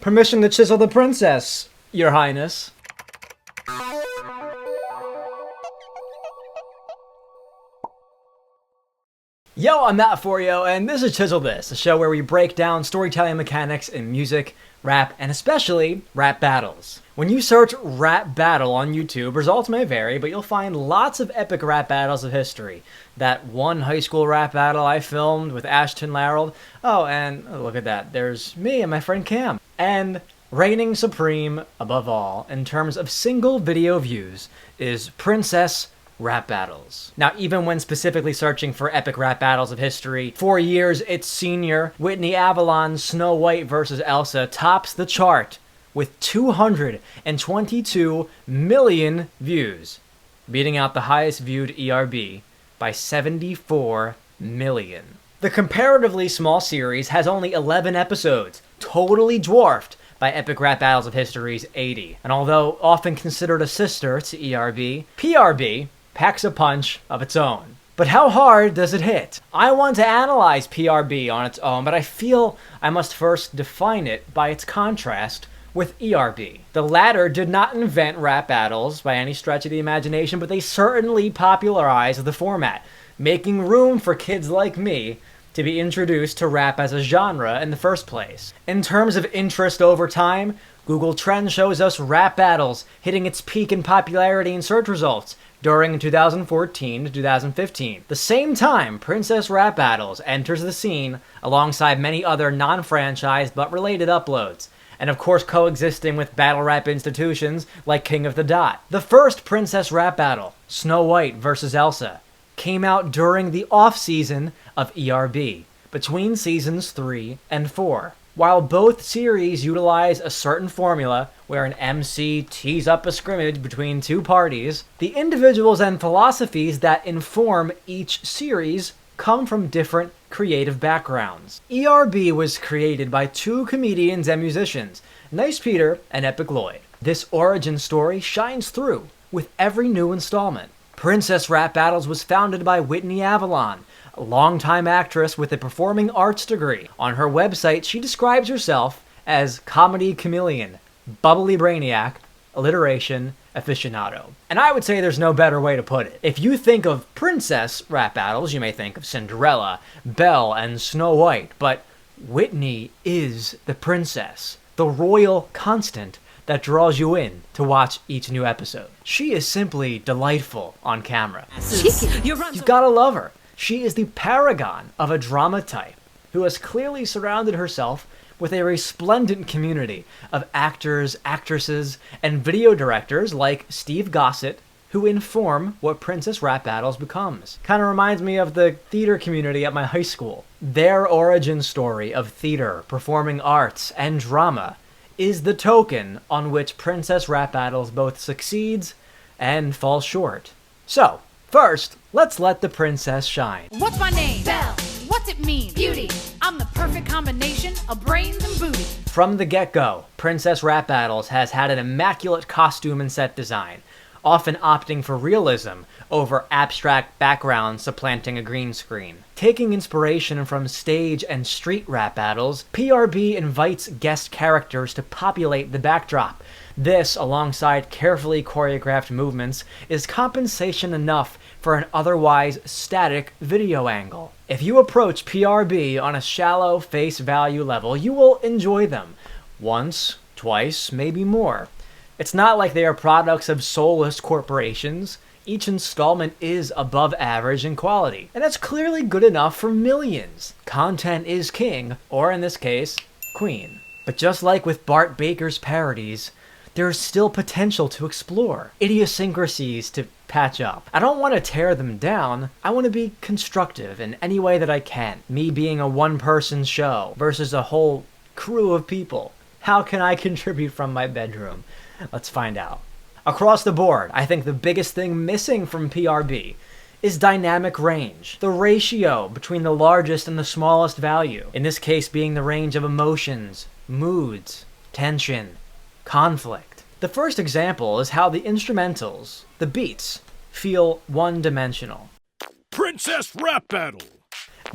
Permission to chisel the princess, Your Highness. Yo, I'm Mat4yo, and this is Chisel This, a show where we break down storytelling mechanics in music, rap, and especially rap battles. When you search rap battle on YouTube, results may vary, but you'll find lots of epic rap battles of history. That one high school rap battle I filmed with Ashton Larold. Oh, and look at that, there's me and my friend Cam. And reigning supreme, above all, in terms of single video views, is Princess Rap battles. Now, even when specifically searching for epic rap battles of history, for years its senior, Whitney Avalon's Snow White vs. Elsa, tops the chart with 222 million views, beating out the highest viewed ERB by 74 million. The comparatively small series has only 11 episodes, totally dwarfed by Epic Rap Battles of History's 80. And although often considered a sister to ERB, PRB packs a punch of its own. But how hard does it hit? I want to analyze PRB on its own, but I feel I must first define it by its contrast with ERB. The latter did not invent rap battles by any stretch of the imagination, but they certainly popularized the format, making room for kids like me to be introduced to rap as a genre in the first place. In terms of interest over time, Google Trends shows us rap battles hitting its peak in popularity in search results during 2014 to 2015. The same time Princess Rap Battles enters the scene alongside many other non-franchised but related uploads, and of course coexisting with battle rap institutions like King of the Dot. The first Princess Rap Battle, Snow White vs. Elsa, came out during the off-season of ERB, between seasons 3 and 4. While both series utilize a certain formula where an MC tees up a scrimmage between two parties, the individuals and philosophies that inform each series come from different creative backgrounds. ERB was created by two comedians and musicians, Nice Peter and Epic Lloyd. This origin story shines through with every new installment. Princess Rap Battles was founded by Whitney Avalon, a longtime actress with a performing arts degree. On her website, she describes herself as comedy chameleon, bubbly brainiac, alliteration aficionado. And I would say there's no better way to put it. If you think of princess rap battles, you may think of Cinderella, Belle, and Snow White, but Whitney is the princess, the royal constant that draws you in to watch each new episode. She is simply delightful on camera. You've gotta love her. She is the paragon of a drama type who has clearly surrounded herself with a resplendent community of actors, actresses, and video directors like Steve Gossett, who inform what Princess Rap Battles becomes. Kind of reminds me of the theater community at my high school. Their origin story of theater, performing arts, and drama is the token on which Princess Rap Battles both succeeds and falls short. So, first, let's let the princess shine. What's my name? Belle. What's it mean? Beauty. I'm the perfect combination of brains and booty. From the get-go, Princess Rap Battles has had an immaculate costume and set design, often opting for realism over abstract backgrounds supplanting a green screen. Taking inspiration from stage and street rap battles, PRB invites guest characters to populate the backdrop. This, alongside carefully choreographed movements, is compensation enough for an otherwise static video angle. If you approach PRB on a shallow face value level, you will enjoy them. Once, twice, maybe more. It's not like they are products of soulless corporations. Each installment is above average in quality, and that's clearly good enough for millions. Content is king, or in this case, queen. But just like with Bart Baker's parodies, there is still potential to explore, idiosyncrasies to patch up. I don't want to tear them down, I want to be constructive in any way that I can. Me being a one-person show versus a whole crew of people. How can I contribute from my bedroom? Let's find out. Across the board, I think the biggest thing missing from PRB is dynamic range. The ratio between the largest and the smallest value, in this case being the range of emotions, moods, tension, conflict. The first example is how the instrumentals, the beats, feel one-dimensional. Princess Rap Battle!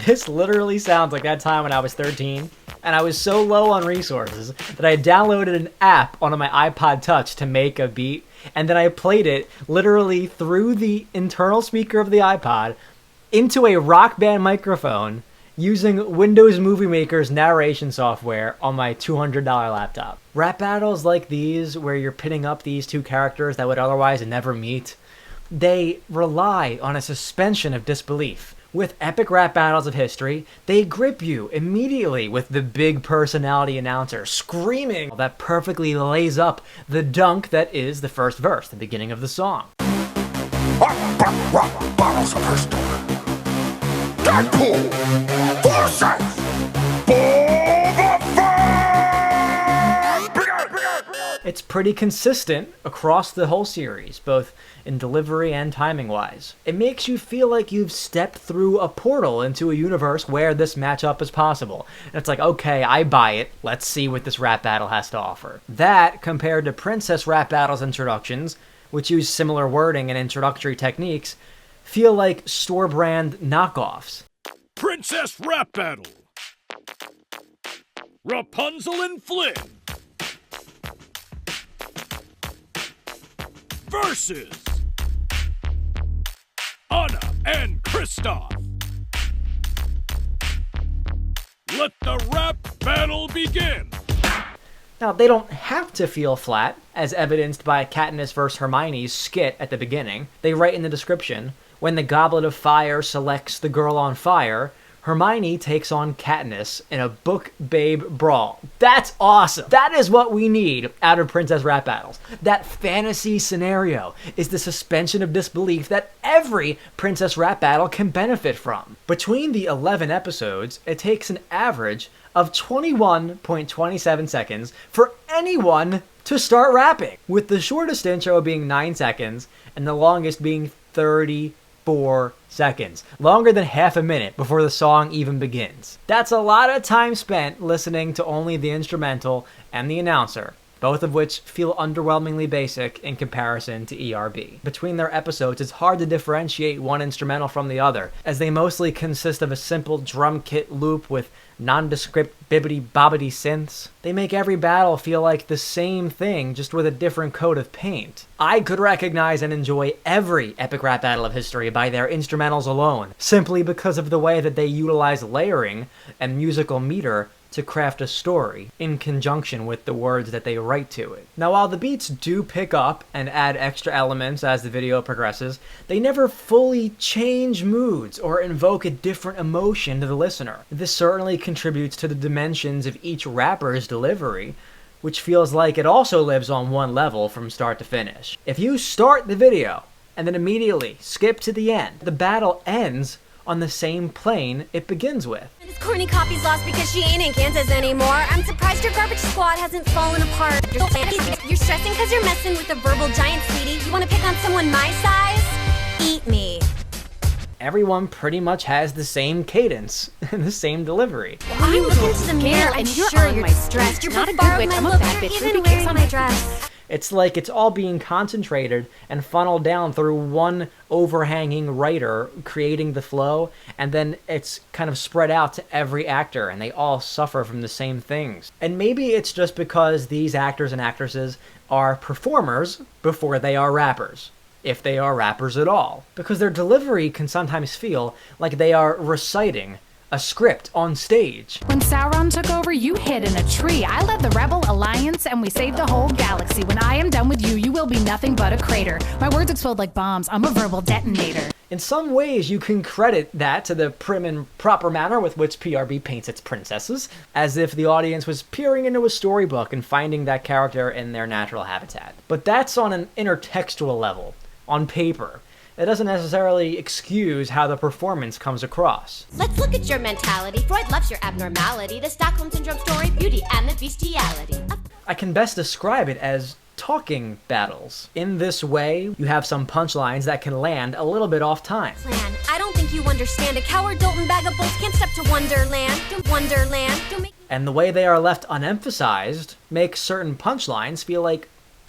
This literally sounds like that time when I was 13 And I was so low on resources that I downloaded an app onto my iPod Touch to make a beat, and then I played it literally through the internal speaker of the iPod into a Rock Band microphone using Windows Movie Maker's narration software on my $200 laptop. Rap battles like these, where you're pitting up these two characters that would otherwise never meet, they rely on a suspension of disbelief. With epic rap battles of history, they grip you immediately with the big personality announcer screaming that perfectly lays up the dunk that is the first verse, the beginning of the song. Rock bottles of history. Deadpool, Forsyth, It's pretty consistent across the whole series, both in delivery and timing-wise. It makes you feel like you've stepped through a portal into a universe where this matchup is possible. And it's like, okay, I buy it. Let's see what this rap battle has to offer. That, compared to Princess Rap Battle's introductions, which use similar wording and introductory techniques, feel like store-brand knockoffs. Princess Rap Battle. Rapunzel and Flynn. Versus Anna and Kristoff. Let the rap battle begin. Now, they don't have to feel flat, as evidenced by Katniss vs. Hermione's skit at the beginning. They write in the description, when the Goblet of Fire selects the girl on fire, Hermione takes on Katniss in a book babe brawl. That's awesome. That is what we need out of Princess Rap Battles. That fantasy scenario is the suspension of disbelief that every Princess Rap Battle can benefit from. Between the 11 episodes, it takes an average of 21.27 seconds for anyone to start rapping, with the shortest intro being 9 seconds and the longest being 34 seconds, longer than half a minute before the song even begins. That's a lot of time spent listening to only the instrumental and the announcer, both of which feel underwhelmingly basic in comparison to ERB. Between their episodes, it's hard to differentiate one instrumental from the other, as they mostly consist of a simple drum kit loop with nondescript bibbity-bobbity synths. They make every battle feel like the same thing, just with a different coat of paint. I could recognize and enjoy every epic rap battle of history by their instrumentals alone, simply because of the way that they utilize layering and musical meter to craft a story in conjunction with the words that they write to it. Now, while the beats do pick up and add extra elements as the video progresses, they never fully change moods or invoke a different emotion to the listener. This certainly contributes to the dimensions of each rapper's delivery, which feels like it also lives on one level from start to finish. If you start the video and then immediately skip to the end, the battle ends on the same plane it begins with. This corny copy's lost because she ain't in Kansas anymore. I'm surprised your garbage squad hasn't fallen apart. You're stressing because you're messing with a verbal giant, sweetie. You want to pick on someone my size? Eat me. Everyone pretty much has the same cadence and the same delivery. Well, you look into the mirror and you're sure on you're my stressed. You're Not a good borrowing witch. my I'm a look. bad You're bitch. even Ruby cares wearing on my my dress. It's like it's all being concentrated and funneled down through one overhanging writer creating the flow, and then it's kind of spread out to every actor, and they all suffer from the same things. And maybe it's just because these actors and actresses are performers before they are rappers, if they are rappers at all, because their delivery can sometimes feel like they are reciting a script on stage. When Sauron took over, you hid in a tree. I led the Rebel Alliance and we saved a whole galaxy. When I am done with you, you will be nothing but a crater. My words explode like bombs. I'm a verbal detonator. In some ways, you can credit that to the prim and proper manner with which PRB paints its princesses, as if the audience was peering into a storybook and finding that character in their natural habitat. But that's on an intertextual level, on paper. It doesn't necessarily excuse how the performance comes across. Let's look at your mentality. Freud loves your abnormality. The Stockholm Syndrome story, beauty and the bestiality. I can best describe it as talking battles. In this way, you have some punchlines that can land a little bit off time. Plan. I don't think you understand. A coward Dalton bag of bolts can't step to Wonderland. Don't make... And the way they are left unemphasized makes certain punchlines feel like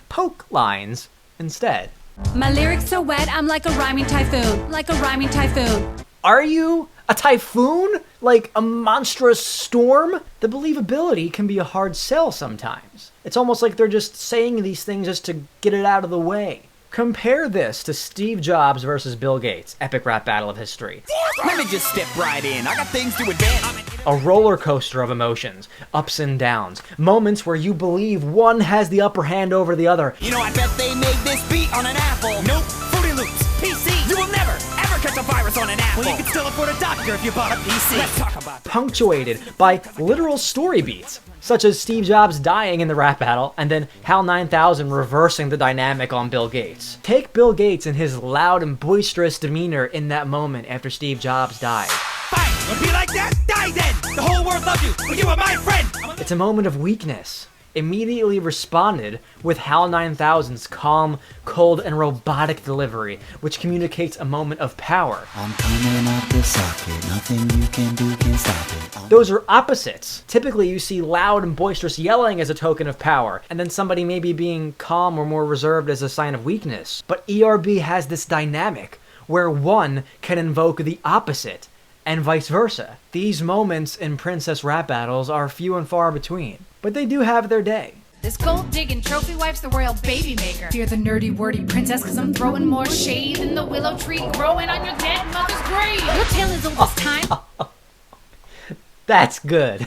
poke lines instead. My lyrics so wet, I'm like a rhyming typhoon. Like a rhyming typhoon. Are you A typhoon? Like a monstrous storm? The believability can be a hard sell sometimes. It's almost like they're just saying these things just to get it out of the way. Compare this to Steve Jobs versus Bill Gates, epic rap battle of history. Let me just step right in. I got things to advance. A roller coaster of emotions, ups and downs, moments where you believe one has the upper hand over the other. You know, I bet they made this beat on an Apple. Nope. Fruity Loops. PC. You will never, ever catch a virus on an Apple. Well, you can still afford a doctor if you bought a PC. Let's talk about that. Punctuated by literal story beats, such as Steve Jobs dying in the rap battle, and then HAL 9000 reversing the dynamic on Bill Gates. Take Bill Gates and his loud and boisterous demeanor in that moment after Steve Jobs died. Fine, you'll be like that? Die then! The whole world loves you, but you are my friend! It's a moment of weakness. Immediately responded with HAL 9000's calm, cold, and robotic delivery, which communicates a moment of power. I'm coming out the socket, nothing you can do can stop it. Those are opposites. Typically, you see loud and boisterous yelling as a token of power, and then somebody maybe being calm or more reserved as a sign of weakness. But ERB has this dynamic where one can invoke the opposite, and vice versa. These moments in princess rap battles are few and far between, but they do have their day. This gold-digging trophy wife's the royal baby maker. Fear the nerdy, wordy princess, cause I'm throwing more shade than the willow tree growing on your dead mother's grave. Your tale is old as time. That's good.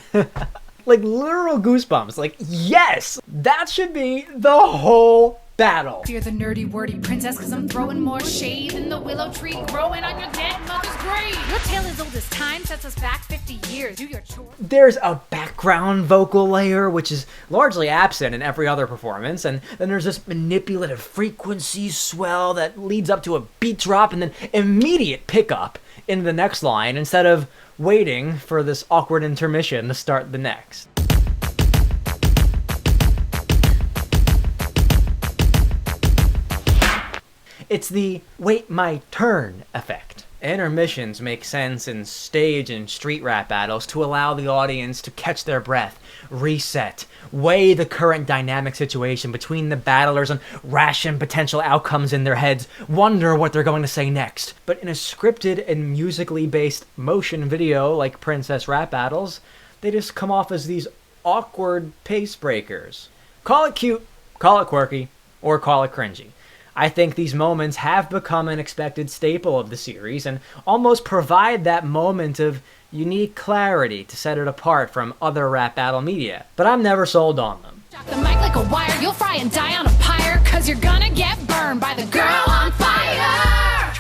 Like literal goosebumps. Like, yes! That should be the whole battle. Fear the nerdy, wordy princess, cause I'm throwing more shade than the willow tree growing on your dead mother's grave. Your tale is old as time, sets us back 50 years. Do your chores. There's a background vocal layer, which is largely absent in every other performance, and then there's this manipulative frequency swell that leads up to a beat drop and then immediate pickup in the next line instead of waiting for this awkward intermission to start the next. It's the wait my turn effect. Intermissions make sense in stage and street rap battles to allow the audience to catch their breath, reset, weigh the current dynamic situation between the battlers and ration potential outcomes in their heads, wonder what they're going to say next. But in a scripted and musically based motion video like princess rap battles, they just come off as these awkward pace breakers. Call it cute, call it quirky, or call it cringy. I think these moments have become an expected staple of the series and almost provide that moment of unique clarity to set it apart from other rap battle media, but I'm never sold on them. Drop the mic like a wire, you'll fry and die on a pyre, cause you're gonna get burned by the girl on fire!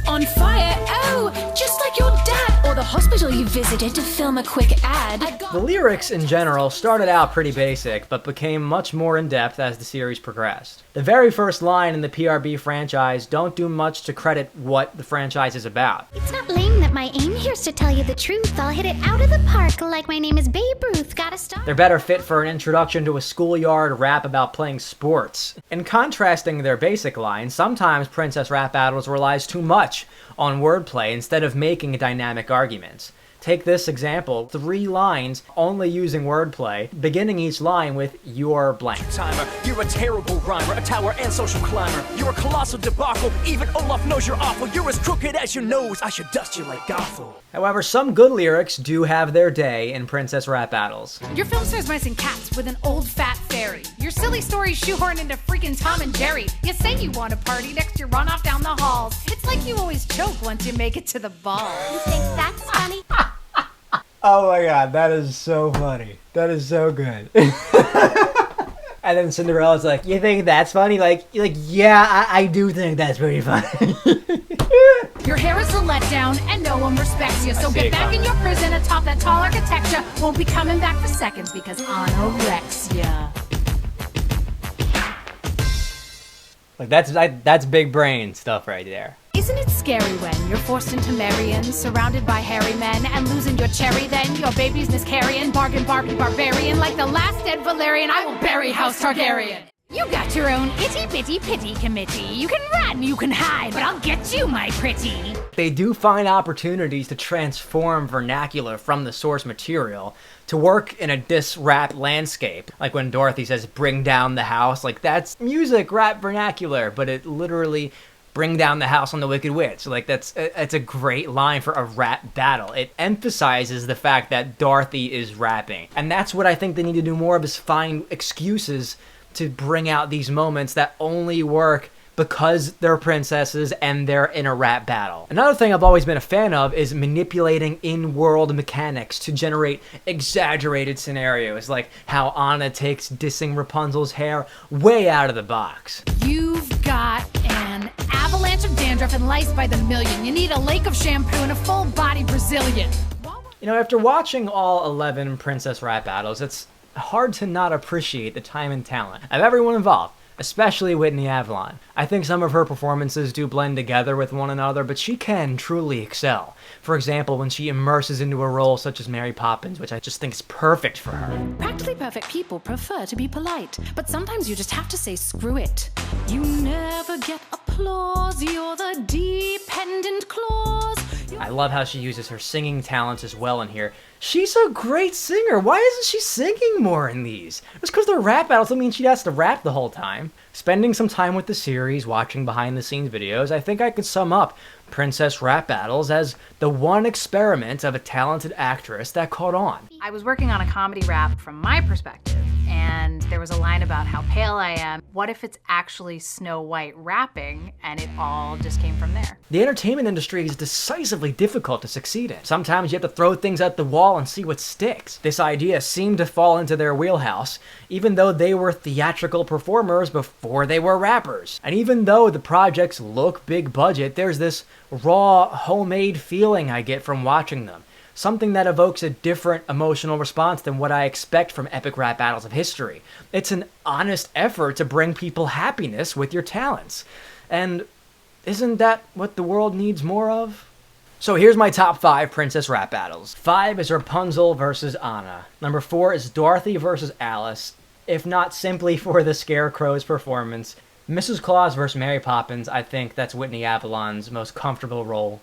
On fire, oh, just like your dad, or the hospital you visited to film a quick ad. The lyrics in general started out pretty basic, but became much more in-depth as the series progressed. The very first line in the PRB franchise don't do much to credit what the franchise is about. It's not lame that my aim here's to tell you the truth. I'll hit it out of the park like my name is Babe Ruth. Gotta start. They're better fit for an introduction to a schoolyard rap about playing sports. In contrasting their basic lines, sometimes princess rap battles relies too much on wordplay instead of making dynamic arguments. Take this example, 3 lines only using wordplay, beginning each line with "you're blank." Timer, you're a terrible rhymer, a tower and social climber. You're a colossal debacle, even Olaf knows you're awful. You're as crooked as your nose, I should dust you like Gothel. However, some good lyrics do have their day in princess rap battles. Your film stars mice and cats with an old fat fairy. Your silly stories shoehorn into freaking Tom and Jerry. You say you want to party, next you run off down the halls. It's like you always choke once you make it to the ball. You think that's funny? Oh my god, that is so funny. That is so good. And then Cinderella's like, you think that's funny? Like yeah, I do think that's pretty funny. Your hair is a letdown and no one respects you. So get back in your prison atop that tall architecture. Won't be coming back for seconds because anorexia. Like that's big brain stuff right there. Isn't it scary when you're forced into marrying, surrounded by hairy men, and losing your cherry then? Your baby's miscarrying, bargain Barbie barbarian, like the last dead Valerian, I will bury House Targaryen. You got your own itty-bitty pity committee. You can run, you can hide, but I'll get you, my pretty. They do find opportunities to transform vernacular from the source material to work in a diss rap landscape. Like when Dorothy says, bring down the house, like that's music rap vernacular, but it literally bring down the house on the Wicked Witch. Like, it's a great line for a rap battle. It emphasizes the fact that Dorothy is rapping. And that's what I think they need to do more of, is find excuses to bring out these moments that only work because they're princesses and they're in a rap battle. Another thing I've always been a fan of is manipulating in-world mechanics to generate exaggerated scenarios, like how Anna takes dissing Rapunzel's hair way out of the box. You've got an avalanche of dandruff and lice by the million. You need a lake of shampoo and a full-body Brazilian. You know, after watching all 11 princess rap battles, it's hard to not appreciate the time and talent of everyone involved, especially Whitney Avalon. I think some of her performances do blend together with one another, but she can truly excel. For example, when she immerses into a role such as Mary Poppins, which I just think is perfect for her. Practically perfect people prefer to be polite, but sometimes you just have to say screw it. You never get applause, you're the dependent clause. I love how she uses her singing talents as well in here. She's a great singer. Why isn't she singing more in these? Just because they're rap battles doesn't mean she has to rap the whole time. Spending some time with the series, watching behind-the-scenes videos, I think I could sum up Princess Rap Battles as the one experiment of a talented actress that caught on. I was working on a comedy rap from my perspective, and there was a line about how pale I am. What if it's actually Snow White rapping? And it all just came from there. The entertainment industry is decisively difficult to succeed in. Sometimes you have to throw things at the wall and see what sticks. This idea seemed to fall into their wheelhouse, even though they were theatrical performers before they were rappers. And even though the projects look big budget, there's this raw, homemade feeling I get from watching them. Something that evokes a different emotional response than what I expect from epic rap battles of history. It's an honest effort to bring people happiness with your talents. And isn't that what the world needs more of? So here's my top 5 princess rap battles. 5 is Rapunzel versus Anna. Number 4 is Dorothy versus Alice. If not simply for the Scarecrow's performance, Mrs. Claus versus Mary Poppins, I think that's Whitney Avalon's most comfortable role.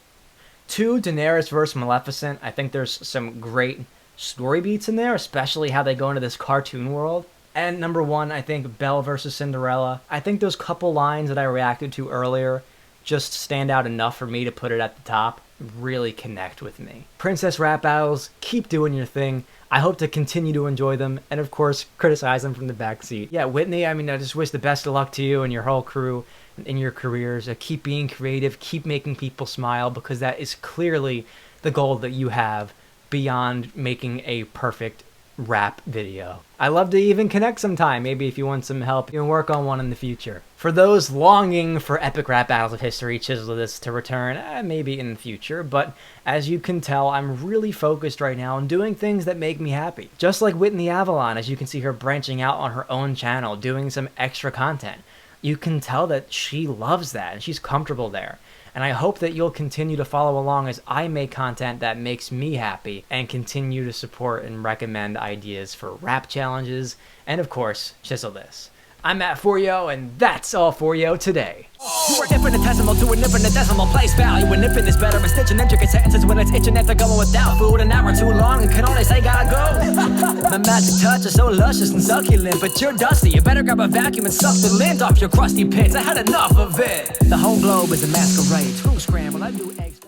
2, Daenerys versus Maleficent. I think there's some great story beats in there, especially how they go into this cartoon world. And number 1, I think Belle versus Cinderella. I think those couple lines that I reacted to earlier just stand out enough for me to put it at the top. Really connect with me. Princess rap battles, keep doing your thing. I hope to continue to enjoy them, and of course, criticize them from the backseat. Yeah, Whitney, I mean, I just wish the best of luck to you and your whole crew in your careers. Keep being creative, keep making people smile, because that is clearly the goal that you have beyond making a perfect rap video. I love to even connect sometime, maybe if you want some help, you can work on one in the future. For those longing for epic rap battles of history, Chisel This to return, maybe in the future, but as you can tell, I'm really focused right now on doing things that make me happy. Just like Whitney Avalon, as you can see her branching out on her own channel, doing some extra content. You can tell that she loves that and she's comfortable there. And I hope that you'll continue to follow along as I make content that makes me happy and continue to support and recommend ideas for rap challenges and, of course, Chisel This. I'm Mat4yo, and that's all for yo today. You are infinitesimal to an infinitesimal place value. An infinite is better at stitching intricate sentences when it's itching after going without food. An hour too long and can only say gotta go. My magic touch is so luscious and succulent, but you're dusty. You better grab a vacuum and suck the lint off your crusty pits. I had enough of it. The whole globe is a masquerade. Screw scramble, I do eggs.